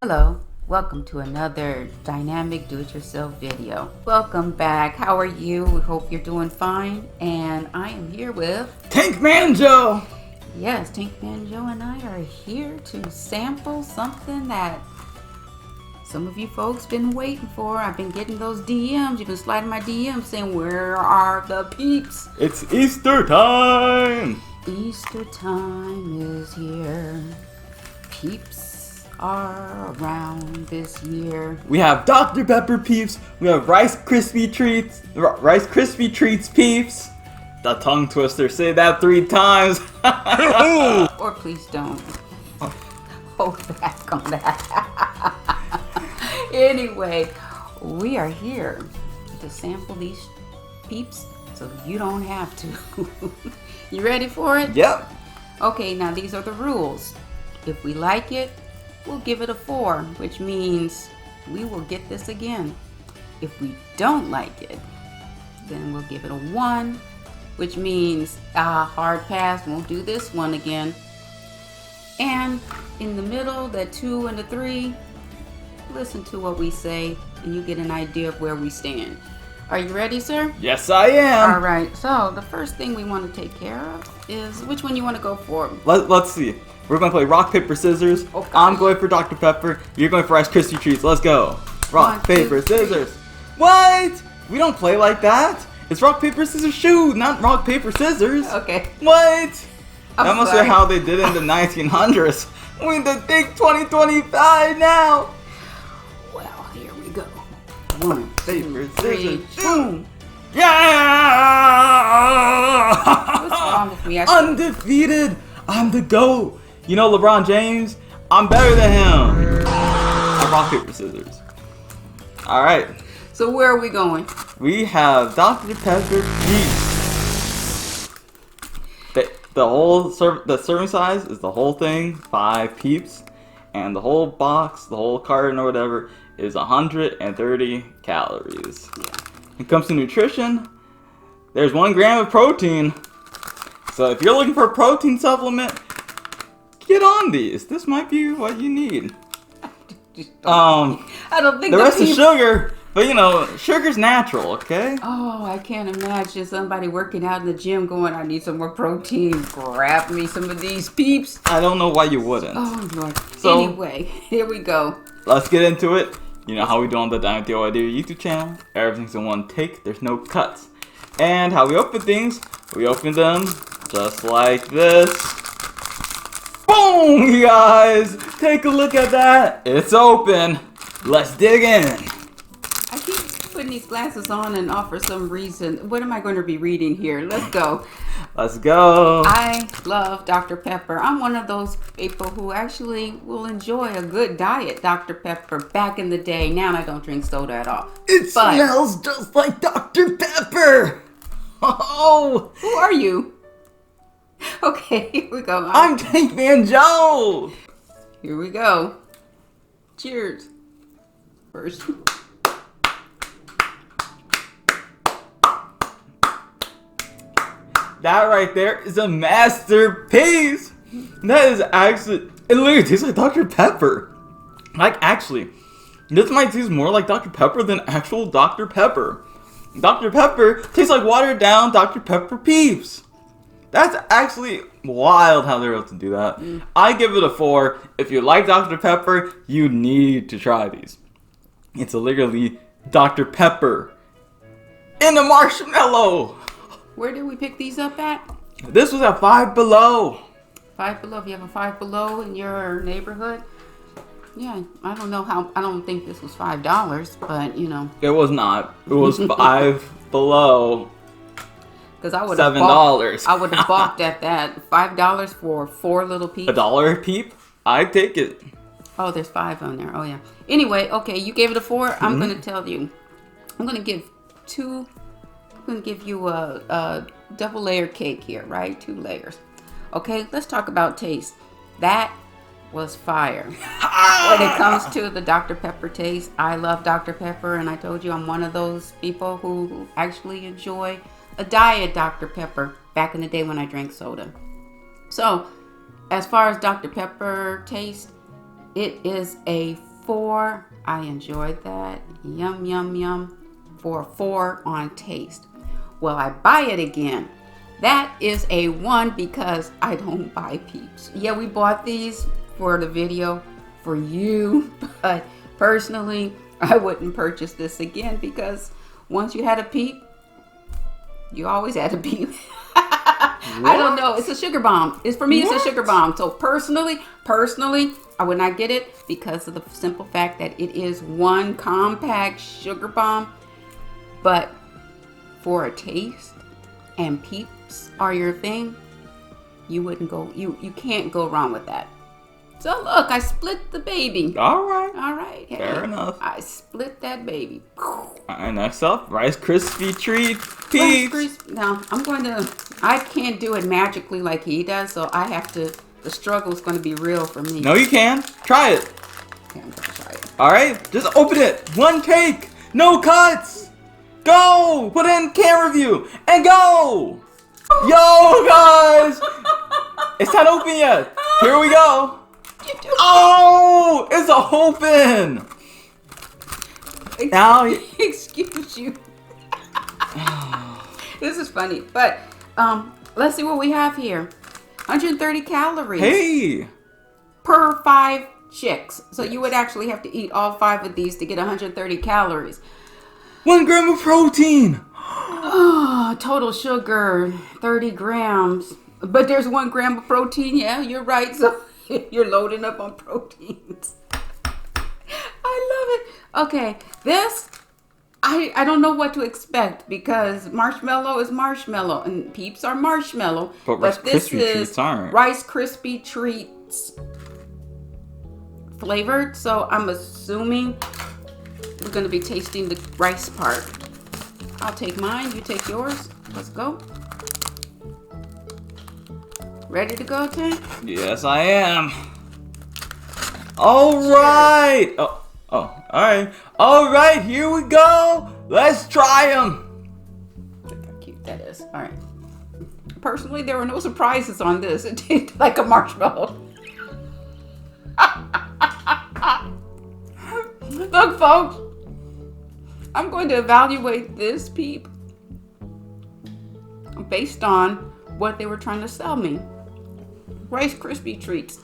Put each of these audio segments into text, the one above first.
Hello, welcome to another dynamic do-it-yourself video. Welcome back. How are you? We hope you're doing fine. And I am here with Tankmanjoe! Yes, Tankmanjoe and I are here to sample something that some of you folks been waiting for. I've been getting those DMs. You've been sliding my DMs saying, where are the peeps? It's Easter time! Easter time is here. Peeps are around this year. We have Dr. Pepper Peeps, we have Rice Krispy Treats Peeps. The tongue twister, say that 3 times. Or please don't. Hold back on that. Anyway, we are here to sample these peeps so you don't have to. You ready for it? Yep. Okay, now these are the rules. If we like it, we'll give it a 4, which means we will get this again. If we don't like it, then we'll give it a 1, which means hard pass, won't do this one again. And in the middle, that 2 and the 3, listen to what we say and you get an idea of where we stand. Are you ready, sir? Yes, I am. All right, so the first thing we want to take care of is which one you want to go for. Let's see. We're going to play rock, paper, scissors. Okay. I'm going for Dr. Pepper. You're going for Rice Krispy Treats. Let's go. Rock, 1, 2, paper, scissors. What? We don't play like that. It's rock, paper, scissors, shoot, not rock, paper, scissors. Okay. What? I'm That must sorry. be how they did it in the 1900s. We in the big 2025 now. Well, here we go. 1, 2, Paper, 3, scissors, boom. Yeah! What's wrong with me? Undefeated. I'm the GOAT. You know LeBron James? I'm better than him. Rock, paper, scissors. All right. So where are we going? We have Dr. Pepper Peeps. The serving size is the whole thing, 5 peeps, and the whole box, the whole carton or whatever, is 130 calories. When it comes to nutrition, there's 1 gram of protein. So if you're looking for a protein supplement, get on these. This might be what you need. I don't think The rest is sugar, but you know, sugar's natural, okay? Oh, I can't imagine somebody working out in the gym going, I need some more protein. Grab me some of these peeps. I don't know why you wouldn't. Oh, Lord. So- Anyway, here we go. Let's get into it. You know how we do on the Dynamic DIY YouTube channel. Everything's in one take. There's no cuts. And how we open things, we open them just like this. Boom, you guys. Take a look at that. It's open. Let's dig in. I keep putting these glasses on and for some reason, what am I going to be reading here? Let's go. Let's go. I love Dr. Pepper. I'm one of those people who actually will enjoy a good diet Dr. Pepper back in the day. Now I don't drink soda at all. It smells just like Dr. Pepper. Oh, Who are you? Okay, here we go. I'm Tankmanjoe. Here we go. Cheers. First. That right there is a masterpiece. That is actually, it literally tastes like Dr. Pepper. Like actually, this might taste more like Dr. Pepper than actual Dr. Pepper. Dr. Pepper tastes like watered down Dr. Pepper Peeps. That's actually wild how they're able to do that. I give it a 4. If you like Dr. Pepper, you need to try these. It's literally Dr. Pepper in a marshmallow. Where did we pick these up at? This was at Five Below. Five Below. If you have a Five Below in your neighborhood. Yeah, I don't know how. I don't think this was $5, but you know. It was not. It was Five Below. Because I would have $7. I would have balked at that. $5 for 4 little peeps. $1 a peep? I'd take it. Oh, there's 5 on there. Oh yeah. Anyway, okay, you gave it a 4. I'm gonna tell you. I'm gonna give you a double layer cake here, right? 2 layers. Okay, let's talk about taste. That was fire. When it comes to the Dr. Pepper taste, I love Dr. Pepper, and I told you I'm one of those people who actually enjoy a diet Dr. Pepper back in the day when I drank soda. So, as far as Dr. Pepper taste, it is a 4. I enjoyed that. Yum, yum, yum. For a 4 on taste. Will I buy it again? That is a 1 because I don't buy Peeps. Yeah, we bought these for the video for you, but personally, I wouldn't purchase this again because once you had a Peep, you always had a Peep. I don't know. It's a sugar bomb. It's for me. It's a sugar bomb. So personally, I would not get it because of the simple fact that it is one compact sugar bomb. But for a taste, and Peeps are your thing, you wouldn't go. You can't go wrong with that. So look, I split the baby. All right. Hey, Fair enough. I split that baby. Alright, next up, Rice Krispie Treat Peeps. Now, I can't do it magically like he does, so I have to, the struggle is going to be real for me. No, you can. Try it. Okay, I'm going to try it. Alright, just open it. One take. No cuts. Go. Put in camera view and go. Yo, guys. It's not open yet. Here we go. Oh, it's open. Now, excuse you. This is funny, but let's see what we have here. 130 calories. Hey. Per 5 chicks. So you would actually have to eat all 5 of these to get 130 calories. 1 gram of protein. Oh, total sugar, 30 grams. But there's 1 gram of protein. Yeah, you're right. So you're loading up on proteins. I love it. Okay, this, I don't know what to expect because marshmallow is marshmallow and Peeps are marshmallow. But Rice Krispie Treats aren't. Rice Krispie Treats flavored. So I'm assuming we're going to be tasting the rice part. I'll take mine. You take yours. Let's go. Ready to go, Tank? Yes, I am. All right. Oh, all right. All right, here we go. Let's try them. Look how cute that is. All right. Personally, there were no surprises on this. It tasted like a marshmallow. Look, folks. I'm going to evaluate this Peep based on what they were trying to sell me. Rice Krispie Treats.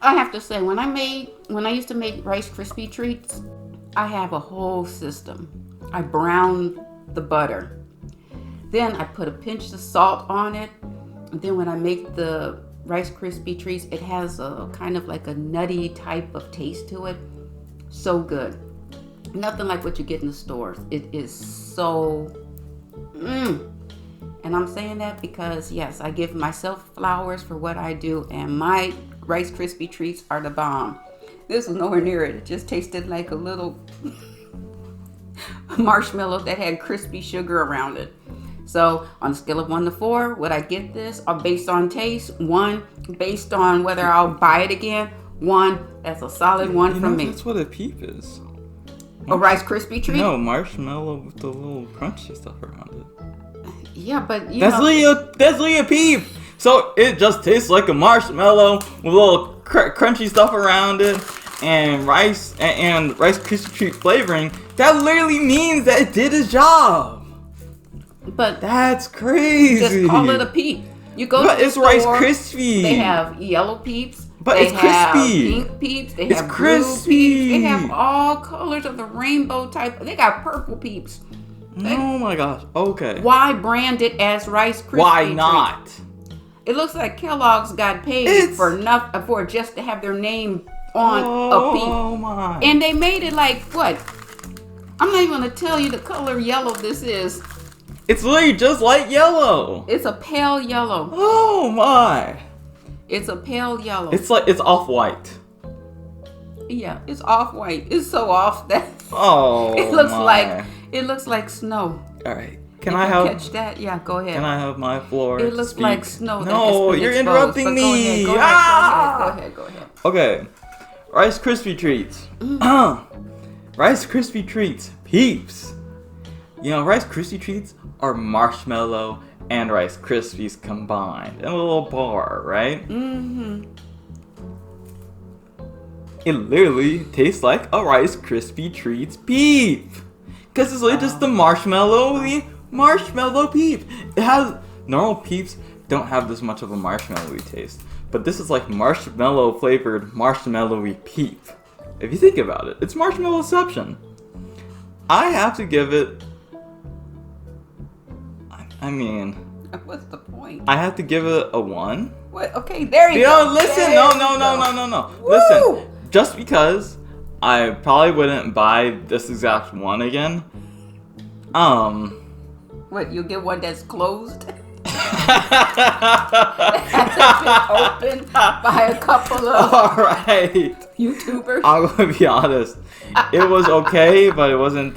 I have to say, when I used to make Rice Krispie Treats, I have a whole system. I brown the butter. Then I put a pinch of salt on it. And then when I make the Rice Krispie Treats, it has a kind of like a nutty type of taste to it. So good. Nothing like what you get in the stores. It is so And I'm saying that because, yes, I give myself flowers for what I do, and my Rice Krispie Treats are the bomb. This was nowhere near it. It just tasted like a little marshmallow that had crispy sugar around it. So on a scale of 1 to 4, would I get this? Or based on taste, 1. Based on whether I'll buy it again, 1. That's a solid 1 from me. That's what a Peep is. A Rice Krispie Treat? No, marshmallow with the little crunchy stuff around it. Yeah, but that's really a Peep. So it just tastes like a marshmallow with a little crunchy stuff around it and rice and Rice Krispie Treat flavoring. That literally means that it did its job. But that's crazy. Just call it a Peep. You go to the it's store, Rice Krispie. They have yellow Peeps. But they it's have crispy. Pink Peeps. They it's have crispy. blue Peeps. They have all colors of the rainbow type. They got purple Peeps. Oh my gosh. Okay. Why brand it as Rice Krispie? Why not? Treat? It looks like Kellogg's got paid for just to have their name on a Peep. Oh my. And they made it like what? I'm not even gonna tell you the color yellow this is. It's literally just like yellow. It's a pale yellow. Oh my. It's a pale yellow. It's off-white. Yeah, it's off-white. It's so off that it looks like snow. All right. Can I catch that? Yeah, go ahead. Can I have my floor? It looks like snow. No, you're interrupting me. Go ahead. Okay. Rice Krispie Treats. Rice Krispie Treats. Peeps. You know, Rice Krispie Treats are marshmallow and Rice Krispies combined in a little bar, right? Mm-hmm. It literally tastes like a Rice Krispie Treats Peep. Because it's literally just the marshmallow Peep. It has, normal Peeps don't have this much of a marshmallowy taste. But this is like marshmallow flavored marshmallowy Peep. If you think about it, it's marshmallowception. I have to give it, I mean, what's the point? I have to give it a 1. What? Okay, there you go. Listen, there no. Woo! Listen, just because I probably wouldn't buy this exact one again. What? You'll get one that's closed? That's been opened by a couple of YouTubers. I'm gonna be honest. It was okay, but it wasn't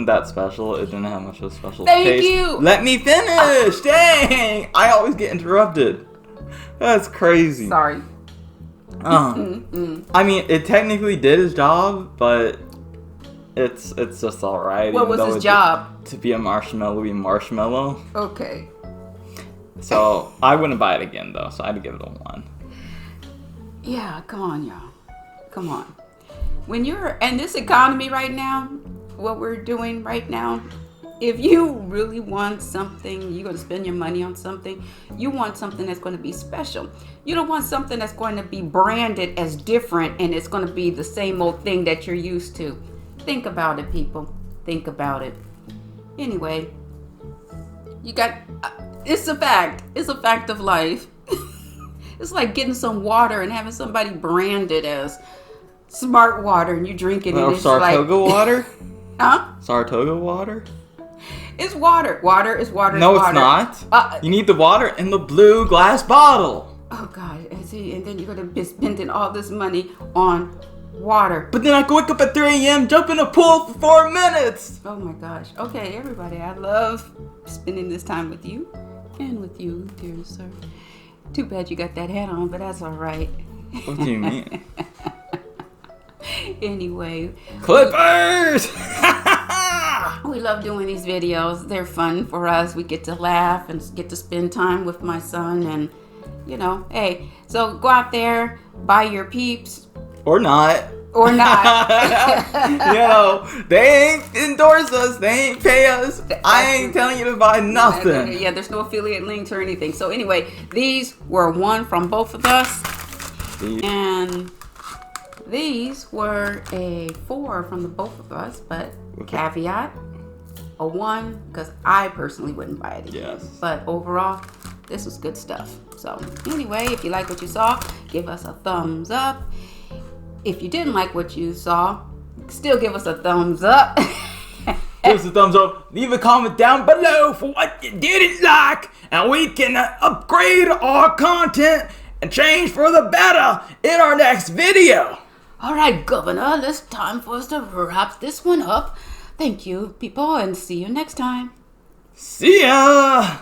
that special. It didn't have much of a special taste. Thank you. Let me finish. Dang, I always get interrupted. That's crazy. Sorry. I mean, it technically did his job, but it's just alright. What was his job? To be a marshmallowy marshmallow. Okay. So I wouldn't buy it again though. So I'd give it a 1. Yeah, come on, y'all. Come on. When you're in this economy right now, what we're doing right now, if you really want something, you're going to spend your money on something, you want something that's going to be special. You don't want something that's going to be branded as different and it's going to be the same old thing that you're used to. Think about it, people. Think about it. Anyway, you got, it's a fact. It's a fact of life. It's like getting some water and having somebody brand it as smart water and you drink it and it's Saratoga like... water? Huh? Saratoga water? It's water. Water is water. No, is water. it's not. You need the water in the blue glass bottle. Oh, God. And then you're going to be spending all this money on water. But then I can wake up at 3 a.m., jump in a pool for 4 minutes. Oh, my gosh. Okay, everybody. I love spending this time with you and with you, dear sir. Too bad you got that hat on, but that's all right. What do you mean? Anyway. Clippers! We love doing these videos. They're fun for us. We get to laugh and get to spend time with my son. And, you know, hey, so go out there, buy your Peeps. Or not. Or not. You know, they ain't endorse us. They ain't pay us. I ain't telling you to buy nothing. Yeah, there's no affiliate links or anything. So anyway, these were 1 from both of us. And these were a 4 from the both of us. But caveat, a 1, because I personally wouldn't buy it again. Yes. But overall, this was good stuff. So anyway, if you like what you saw, give us a thumbs up. If you didn't like what you saw, still give us a thumbs up. Give us a thumbs up. Leave a comment down below for what you didn't like, and we can upgrade our content and change for the better in our next video. All right, Governor, it's time for us to wrap this one up. Thank you, people, and see you next time. See ya!